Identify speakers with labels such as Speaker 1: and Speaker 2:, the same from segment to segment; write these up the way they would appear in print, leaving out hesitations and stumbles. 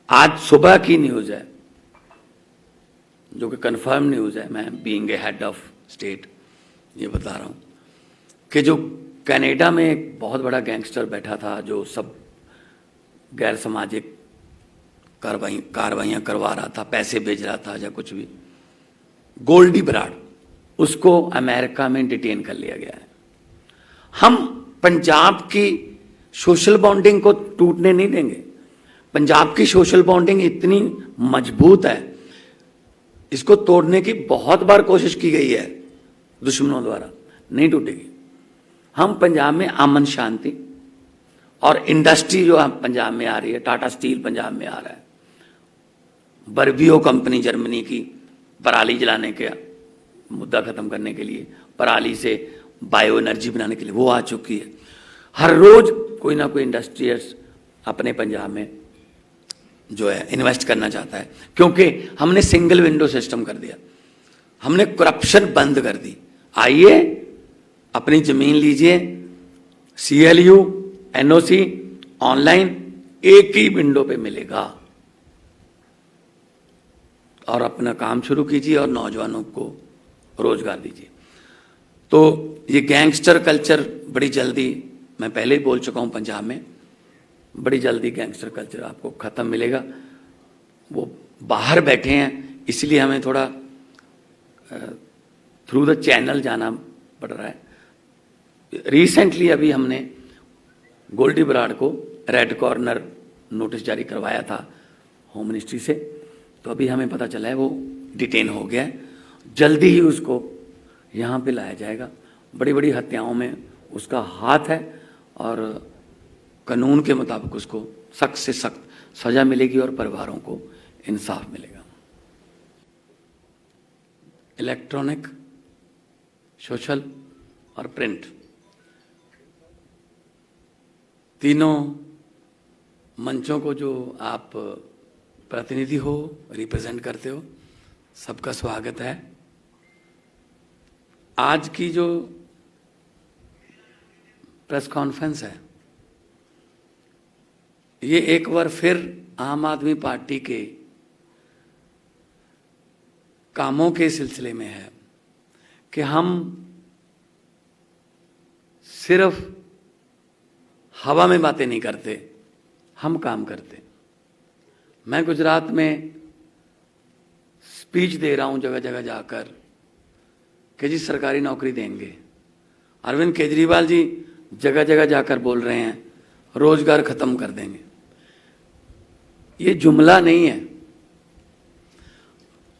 Speaker 1: आज सुबह की न्यूज़ है, जो कि कंफर्म न्यूज़ है, मैं being a head of state ये बता रहा हूँ कि जो कनाडा में एक बहुत बड़ा गैंगस्टर बैठा था जो सब गैर सामाजिक कार्रवाइयाँ करवा रहा था, पैसे भेज रहा था या कुछ भी, गोल्डी बराड़, उसको अमेरिका में डिटेन कर लिया गया है। हम पंजाब की सोशल बॉन्डिंग को टूटने नहीं देंगे। पंजाब की सोशल बॉन्डिंग इतनी मजबूत है, इसको तोड़ने की बहुत बार कोशिश की गई है दुश्मनों द्वारा, नहीं टूटेगी। हम पंजाब में अमन शांति और इंडस्ट्री जो हम पंजाब में आ रही है, टाटा स्टील पंजाब में आ रहा है, बर्बियो कंपनी जर्मनी की पराली जलाने का मुद्दा खत्म करने के लिए, पराली से बायो एनर्जी बनाने के लिए वो आ चुकी है। हर रोज कोई ना कोई इंडस्ट्रियल्स अपने पंजाब में जो है इन्वेस्ट करना चाहता है, क्योंकि हमने सिंगल विंडो सिस्टम कर दिया, हमने करप्शन बंद कर दी। आइए अपनी जमीन लीजिए, CLU NOC ऑनलाइन एक ही विंडो पे मिलेगा और अपना काम शुरू कीजिए और नौजवानों को रोजगार दीजिए। तो ये गैंगस्टर कल्चर बड़ी जल्दी, मैं पहले ही बोल चुका हूं, पंजाब में बड़ी जल्दी गैंगस्टर कल्चर आपको खत्म मिलेगा। वो बाहर बैठे हैं, इसलिए हमें थोड़ा थ्रू द चैनल जाना पड़ रहा है। रिसेंटली अभी हमने गोल्डी बराड़ को रेड कॉर्नर नोटिस जारी करवाया था होम मिनिस्ट्री से, तो अभी हमें पता चला है वो डिटेन हो गया है। जल्दी ही उसको यहाँ पे लाया जाएगा। बड़ी बड़ी हत्याओं में उसका हाथ है और कानून के मुताबिक उसको सख्त से सख्त सजा मिलेगी और परिवारों को इंसाफ मिलेगा। इलेक्ट्रॉनिक, सोशल और प्रिंट, तीनों मंचों को जो आप प्रतिनिधि हो, रिप्रेजेंट करते हो, सबका स्वागत है। आज की जो प्रेस कॉन्फ्रेंस है, ये एक बार फिर आम आदमी पार्टी के कामों के सिलसिले में है कि हम सिर्फ हवा में बातें नहीं करते, हम काम करते। मैं गुजरात में स्पीच दे रहा हूं जगह जगह जाकर कि जी सरकारी नौकरी देंगे। अरविंद केजरीवाल जी जगह जगह जाकर बोल रहे हैं रोजगार खत्म कर देंगे। ये जुमला नहीं है।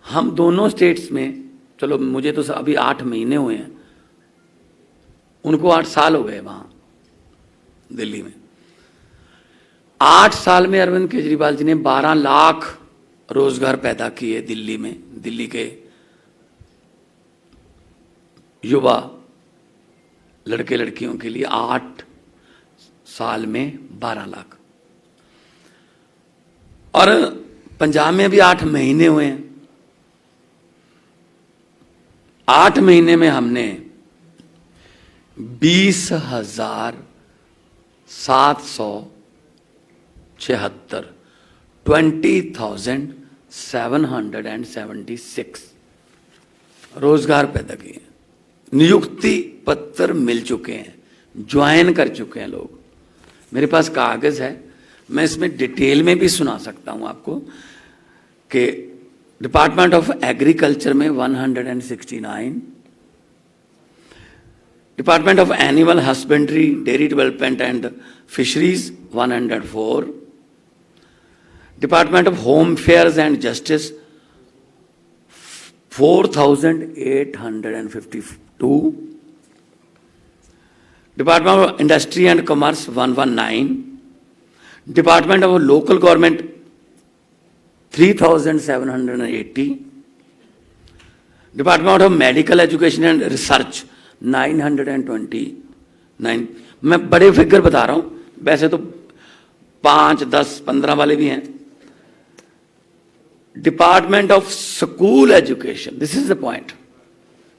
Speaker 1: हम दोनों स्टेट्स में, चलो मुझे तो अभी 8 महीने हुए हैं, उनको 8 साल हो गए वहां दिल्ली में। 8 साल में अरविंद केजरीवाल जी ने 12 लाख रोजगार पैदा किए दिल्ली में। दिल्ली के युवा लड़के लड़कियों के लिए 8 साल में 12 लाख। और पंजाब में भी 8 महीने हुए हैं। 8 महीने में हमने 20,776 20,776 रोजगार पैदा किए। नियुक्ति पत्र मिल चुके हैं, ज्वाइन कर चुके हैं लोग। मेरे पास कागज है, मैं इसमें डिटेल में भी सुना सकता हूं आपको कि डिपार्टमेंट ऑफ एग्रीकल्चर में 169, department of animal husbandry, dairy development and fisheries 104, department of home affairs and justice 4,852, department of industry and commerce 119, department of local government 3,780, department of medical education and research 929। मैं बड़े figure बता रहा हूं, वैसे तो 5, 10, 15 वाले भी हैं। Department of school education, this is the point,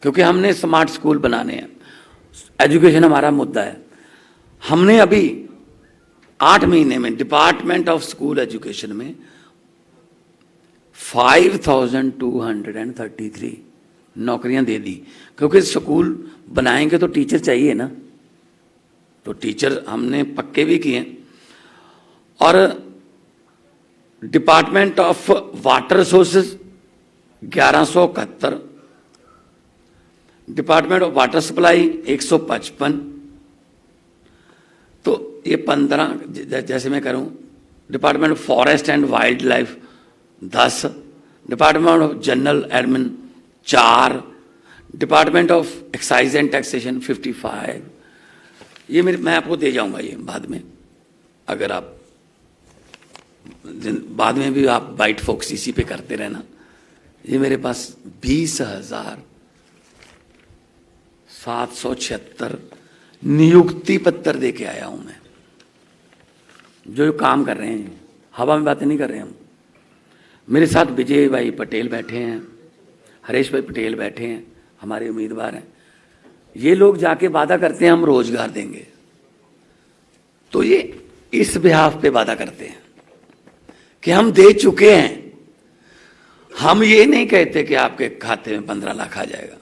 Speaker 1: क्योंकि हमने स्मार्ट स्कूल बनाने हैं, एजुकेशन हमारा मुद्दा है। हमने अभी 8 महीने में डिपार्टमेंट ऑफ स्कूल एजुकेशन में 5233 नौकरियां दे दी, क्योंकि स्कूल बनाएंगे तो टीचर चाहिए ना, तो टीचर हमने पक्के भी किए। और department of water resources 1171, department of water supply 155, तो ये 15, जैसे मैं करूं, department of forest and wild life 10, department of general admin 4, department of excise and taxation 55। ये मैं आपको दे जाऊंगा ये बाद में, अगर आप बाद में भी आप बाइट फोक्स इसी पे करते रहना। ये मेरे पास 20,776 नियुक्ति पत्र दे के आया हूं मैं। जो काम कर रहे हैं, हवा में बातें नहीं कर रहे हम। मेरे साथ विजय भाई पटेल बैठे हैं, हरेश भाई पटेल बैठे हैं, हमारे उम्मीदवार हैं। ये लोग जाके वादा करते हैं हम रोजगार देंगे, तो ये इस बिहाफ पे वादा करते हैं कि हम दे चुके हैं। हम ये नहीं कहते कि आपके खाते में 15 लाख आ जाएगा।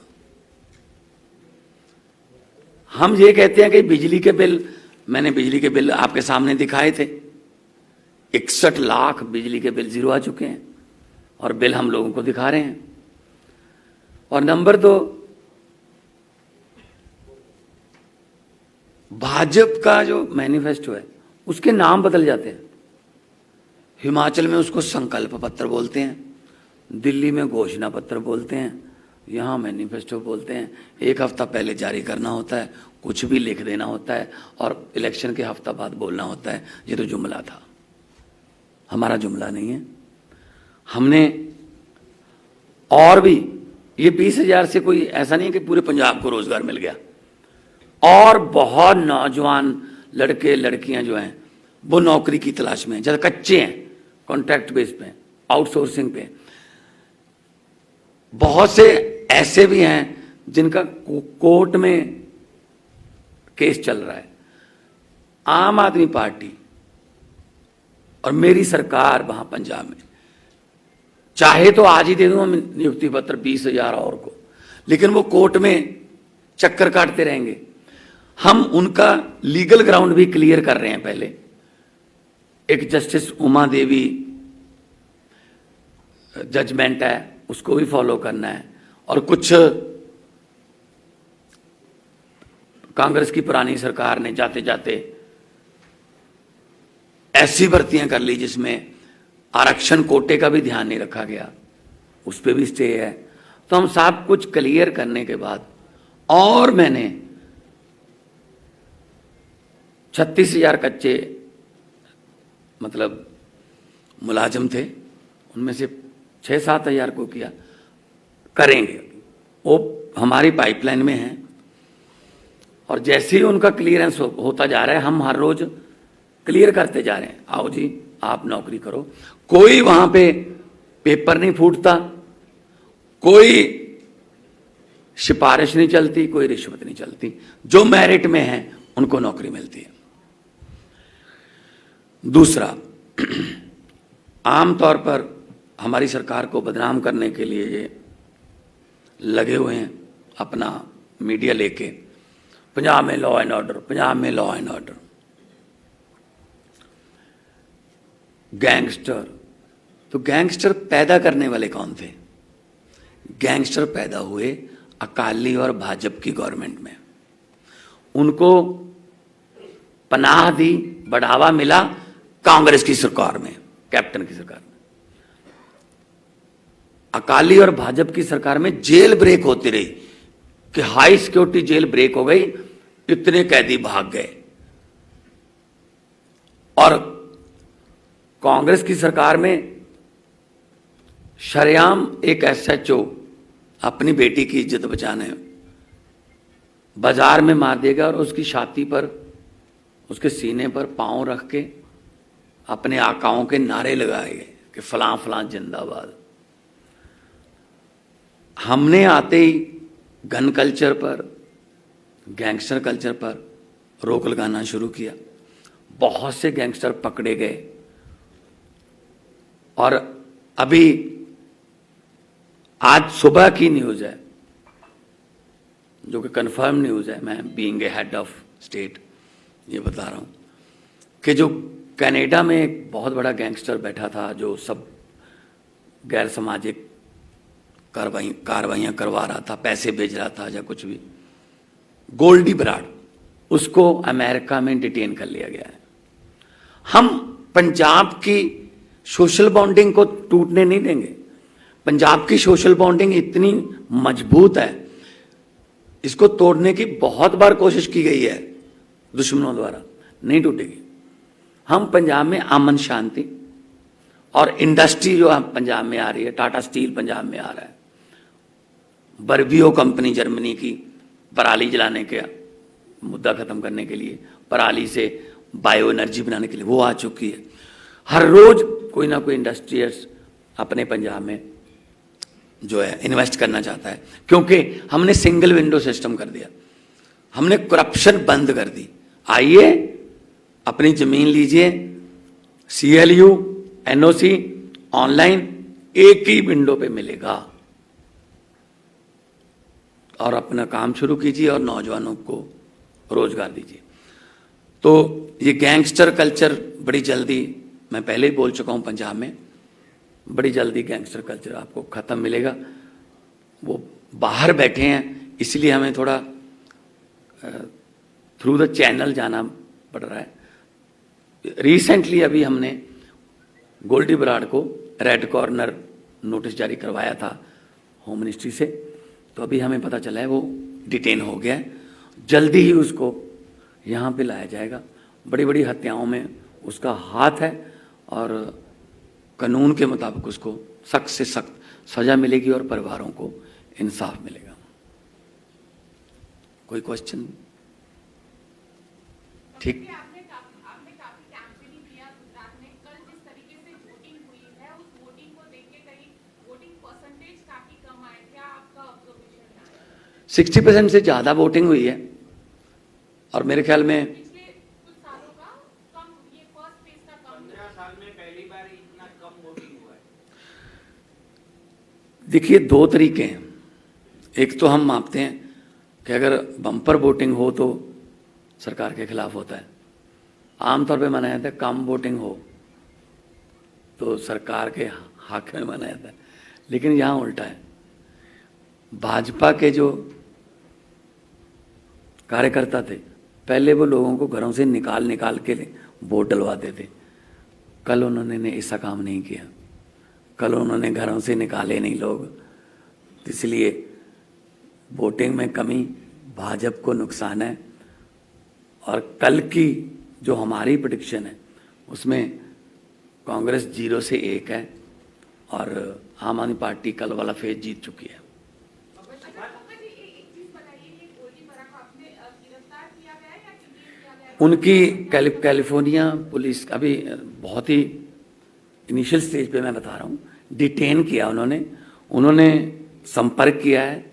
Speaker 1: हम ये कहते हैं कि बिजली के बिल, मैंने बिजली के बिल आपके सामने दिखाए थे, 61 लाख बिजली के बिल जीरो आ चुके हैं, और बिल हम लोगों को दिखा रहे हैं। और नंबर 2, भाजपा का जो मैनिफेस्टो है उसके नाम बदल जाते हैं। हिमाचल में उसको संकल्प पत्र बोलते हैं, दिल्ली में घोषणा पत्र बोलते हैं, यहाँ मैनिफेस्टो बोलते हैं। एक हफ्ता पहले जारी करना होता है, कुछ भी लिख देना होता है, और इलेक्शन के हफ्ता बाद बोलना होता है। ये तो जुमला था, हमारा जुमला नहीं है। हमने और भी, ये 20,000 से कोई ऐसा नहीं है कि पूरे पंजाब को रोजगार मिल गया। और बहुत नौजवान लड़के लड़कियां जो हैं वो नौकरी की तलाश में हैं, जैसे कच्चे हैं, कॉन्ट्रैक्ट बेस पे, आउटसोर्सिंग पे। बहुत से ऐसे भी हैं जिनका कोर्ट में केस चल रहा है। आम आदमी पार्टी और मेरी सरकार वहां पंजाब में चाहे तो आज ही दे दूंगा नियुक्ति पत्र 20,000 और को, लेकिन वो कोर्ट में चक्कर काटते रहेंगे। हम उनका लीगल ग्राउंड भी क्लियर कर रहे हैं। पहले एक जस्टिस उमा देवी जजमेंट है, उसको भी फॉलो करना है। और कुछ कांग्रेस की पुरानी सरकार ने जाते जाते ऐसी भर्तियां कर ली जिसमें आरक्षण कोटे का भी ध्यान नहीं रखा गया, उस पर भी स्टे है। तो हम सब कुछ क्लियर करने के बाद, और मैंने 36,000 कच्चे मतलब मुलाजिम थे, उनमें से 6-7 हज़ार को किया, करेंगे, वो हमारी पाइपलाइन में है। और जैसे ही उनका क्लियरेंस होता जा रहा है, हम हर रोज क्लियर करते जा रहे हैं। आओ जी, आप नौकरी करो। कोई वहां पे पेपर नहीं फूटता, कोई सिफारिश नहीं चलती, कोई रिश्वत नहीं चलती। जो मेरिट में है उनको नौकरी मिलती है। दूसरा, आमतौर पर हमारी सरकार को बदनाम करने के लिए ये लगे हुए हैं अपना मीडिया लेके, पंजाब में लॉ एंड ऑर्डर, पंजाब में लॉ एंड ऑर्डर, गैंगस्टर। तो गैंगस्टर पैदा करने वाले कौन थे? गैंगस्टर पैदा हुए अकाली और भाजपा की गवर्नमेंट में। उनको पनाह दी, बढ़ावा मिला कांग्रेस की सरकार में, कैप्टन की सरकार में। अकाली और भाजपा की सरकार में जेल ब्रेक होती रही कि हाई सिक्योरिटी जेल ब्रेक हो गई, इतने कैदी भाग गए। और कांग्रेस की सरकार में शरेआम एक एसएचओ अपनी बेटी की इज्जत बचाने बाजार में मार देगा और उसकी छाती पर, उसके सीने पर पांव रख के अपने आकाओं के नारे लगाए कि फलां फलां जिंदाबाद। हमने आते ही गन कल्चर पर, गैंगस्टर कल्चर पर रोक लगाना शुरू किया। बहुत से गैंगस्टर पकड़े गए। और अभी आज सुबह की न्यूज़ है, जो कि कंफर्म न्यूज़ है, मैं being a head of state ये बता रहा हूँ कि जो कनाडा में एक बहुत बड़ा गैंगस्टर बैठा था जो सब गैर सामाजिक कार्रवाइयाँ करवा रहा था, पैसे भेज रहा था या कुछ भी, गोल्डी बराड़, उसको अमेरिका में डिटेन कर लिया गया है। हम पंजाब की सोशल बॉन्डिंग को टूटने नहीं देंगे। पंजाब की सोशल बॉन्डिंग इतनी मजबूत है, इसको तोड़ने की बहुत बार कोशिश की गई है दुश्मनों द्वारा, नहीं टूटेगी। हम पंजाब में अमन शांति और इंडस्ट्री जो पंजाब में आ रही है, टाटा स्टील पंजाब में आ रहा है, बर्बियो कंपनी जर्मनी की पराली जलाने के मुद्दा खत्म करने के लिए, पराली से बायो एनर्जी बनाने के लिए वो आ चुकी है। हर रोज कोई ना कोई इंडस्ट्रियल्स अपने पंजाब में जो है इन्वेस्ट करना चाहता है, क्योंकि हमने सिंगल विंडो सिस्टम कर दिया, हमने करप्शन बंद कर दी। आइए अपनी जमीन लीजिए, CLU NOC ऑनलाइन एक ही विंडो पे मिलेगा, और अपना काम शुरू कीजिए और नौजवानों को रोजगार दीजिए। तो ये गैंगस्टर कल्चर बड़ी जल्दी, मैं पहले ही बोल चुका हूं, पंजाब में बड़ी जल्दी गैंगस्टर कल्चर आपको खत्म मिलेगा। वो बाहर बैठे हैं, इसलिए हमें थोड़ा थ्रू द चैनल जाना पड़ रहा है। रिसेंटली अभी हमने गोल्डी बराड़ को रेड कॉर्नर नोटिस जारी करवाया था होम मिनिस्ट्री से, तो अभी हमें पता चला है वो डिटेन हो गया है। जल्दी ही उसको यहाँ पे लाया जाएगा। बड़ी बड़ी हत्याओं में उसका हाथ है और कानून के मुताबिक उसको सख्त से सख्त सजा मिलेगी और परिवारों को इंसाफ मिलेगा। कोई क्वेश्चन? ठीक।
Speaker 2: आपने काफी कैंपेनिंग किया गुजरात में। कल जिस तरीके से वोटिंग हुई है, उस वोटिंग को देख के कहीं वोटिंग परसेंटेज काफी कम आए, क्या आपका ऑब्जर्वेशन है?
Speaker 1: 60% से ज्यादा वोटिंग हुई है, और मेरे ख्याल में
Speaker 2: पिछले कुछ सालों का कम, ये फर्स्ट फेज का कम।
Speaker 3: 15 साल में पहली बार इतना कम वोटिंग हुआ है।
Speaker 1: देखिए, दो तरीके हैं। एक तो हम मापते हैं कि अगर बम्पर वोटिंग हो तो सरकार के खिलाफ होता है। आमतौर पे माना जाता है कम वोटिंग हो तो सरकार के हक में माना जाता है, लेकिन यहाँ उल्टा है। भाजपा के जो कार्यकर्ता थे, पहले वो लोगों को घरों से निकाल के वोट डलवाते थे। कल उन्होंने ऐसा काम नहीं किया, कल उन्होंने घरों से निकाले नहीं लोग, इसलिए वोटिंग में कमी, भाजपा को नुकसान है। और कल की जो हमारी प्रेडिक्शन है उसमें कांग्रेस 0 से 1 है और आम आदमी पार्टी कल वाला फेज जीत चुकी है। उनकी कैलिफोर्निया पुलिस अभी बहुत ही इनिशियल स्टेज पे मैं बता रहा हूँ, डिटेन किया उन्होंने संपर्क किया है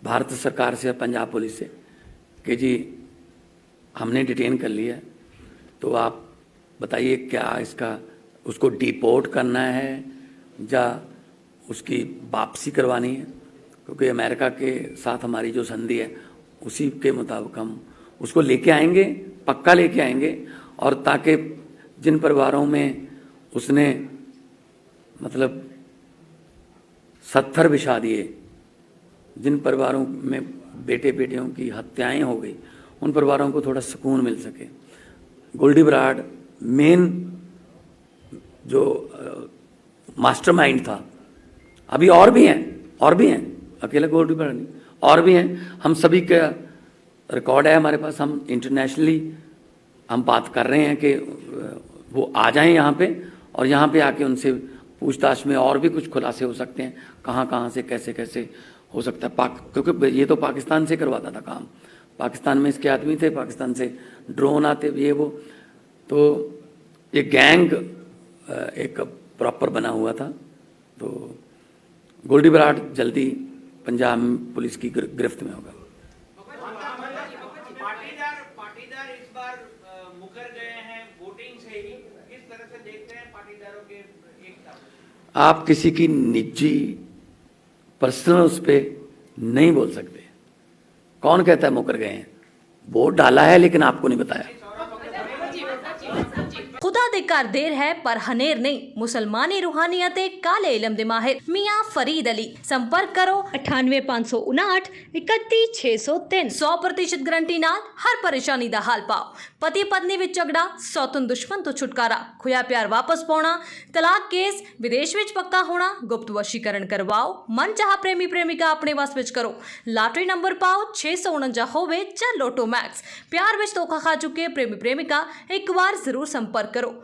Speaker 1: भारत सरकार से, पंजाब पुलिस से, कि जी हमने डिटेन कर लिया, तो आप बताइए क्या इसका, उसको डिपोर्ट करना है या उसकी वापसी करवानी है, क्योंकि अमेरिका के साथ हमारी जो संधि है उसी के मुताबिक हम उसको लेके आएंगे, पक्का लेके आएंगे। और ताकि जिन परिवारों में उसने मतलब 70 बिछा दिए, जिन परिवारों में बेटे बेटियों की हत्याएं हो गई, उन परिवारों को थोड़ा सुकून मिल सके। गोल्डी बराड़ मेन जो मास्टरमाइंड था, अभी और भी हैं, अकेला गोल्डी बराड़ नहीं, और भी हैं। हम सभी का रिकॉर्ड है हमारे पास, हम इंटरनेशनली हम बात कर रहे हैं कि वो आ जाएं यहाँ पे, और यहाँ पे आके उनसे पूछताछ में और भी कुछ खुलासे हो सकते हैं, कहाँ से कैसे हो सकता है। क्योंकि ये तो पाकिस्तान से करवाता था काम, पाकिस्तान में इसके आदमी थे, पाकिस्तान से ड्रोन आते ये वो, तो ये गैंग एक प्रॉपर बना हुआ था। तो गोल्डी बराड़ जल्दी पंजाब पुलिस की गिरफ्त में होगा।
Speaker 3: पाटीदार इस बार मुकर गए हैं वोटिंग से ही, किस तरह से देखते हैं पाटीदारों के एकता?
Speaker 1: आप किसी की निजी पर्सनल उस पे नहीं बोल सकते। कौन कहता है मुकर गए हैं? वोट डाला है लेकिन आपको नहीं बताया।
Speaker 4: खुदा दे घर देर है पर हनेर नहीं। मुसलमानी रूहानियत काले इलम दे माहिर मियां फरीद अली। संपर्क करो 98 559 31 603। 100% गारंटी नाल हर परेशानी दा हल पाओ। पति पत्नी विच झगड़ा, सौतन दुश्मन तो छुटकारा, खोया प्यार वापस पाउणा, तलाक केस, विदेश विच पक्का होना, गुप्त वशीकरण करवाओ, मन चाह प्रेमी प्रेमिका अपने वस विच करो, लॉटरी नंबर पाओ 649 होवे या लोटो मैक्स। प्यार विच धोखा खा चुके प्रेमी प्रेमिका एक बार जरूर संपर्क करो।